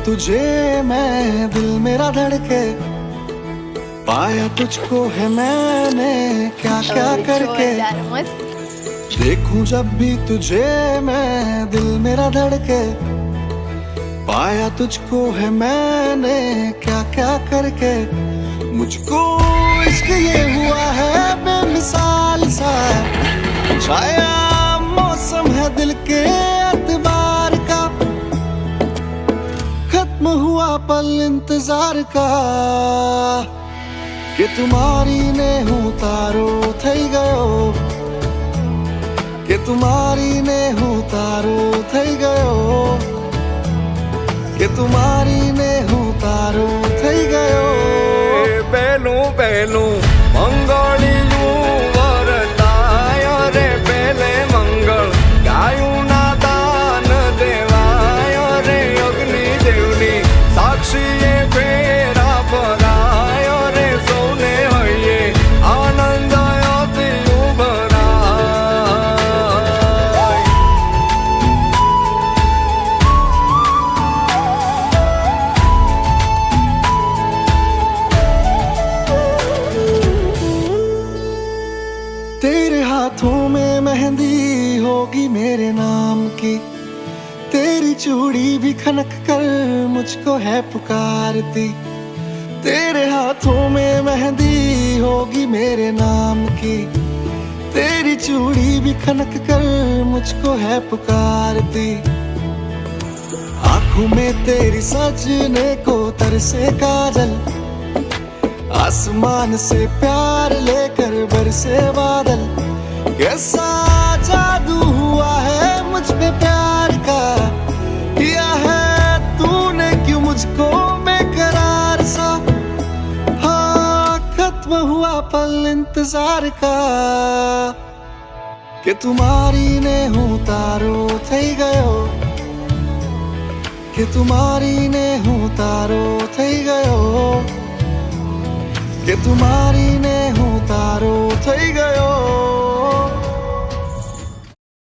तुझे मैं दिल मेरा धड़के, पाया तुझको है मैंने क्या क्या करके। देखूं जब भी तुझे मैं दिल मेरा धड़के, पाया तुझको है मैंने क्या क्या करके। मुझको इश्क ये हुआ है बेमिसाल सा, छाया मौसम है दिल के एतबार का, खत्म हुआ पल इंतजार का, कि तुम्हारी ने हूँ तारो थई गयो, कि तुम्हारी ने हूँ तारो थई गयो, कि तुम्हारी ने हूँ तारो थई गयो। પહેલું પહેલું મંગળિયું વરતાય રે, પેલે મંગળ ગાયું ના દાન દેવાય રે, અગ્નિ દેવની સાક્ષીએ ફેરા ફરાય રે, સૌને હૈયે આનંદ અતિ ઉભરાય। तेरे हाथों में मेहंदी होगी मेरे नाम की, तेरी चूड़ी भी खनक कर मुझको है पुकारती। तेरे हाथों में मेहंदी होगी मेरे नाम की, तेरी चूड़ी भी खनक कर मुझको है पुकारती। आंखों में तेरी सजने को तरसे काजल, आसमान से प्यार लेकर बरसे बादल। कैसा जादू हुआ है मुझ पे प्यार का, किया है तूने क्यों मुझको बेकरार सा। हाँ खत्म हुआ पल इंतजार का, कि तुम्हारी ने हूँ तारो थई गयो, कि तुम्हारी ने हूँ तारो थई गयो, कि तुम्हारी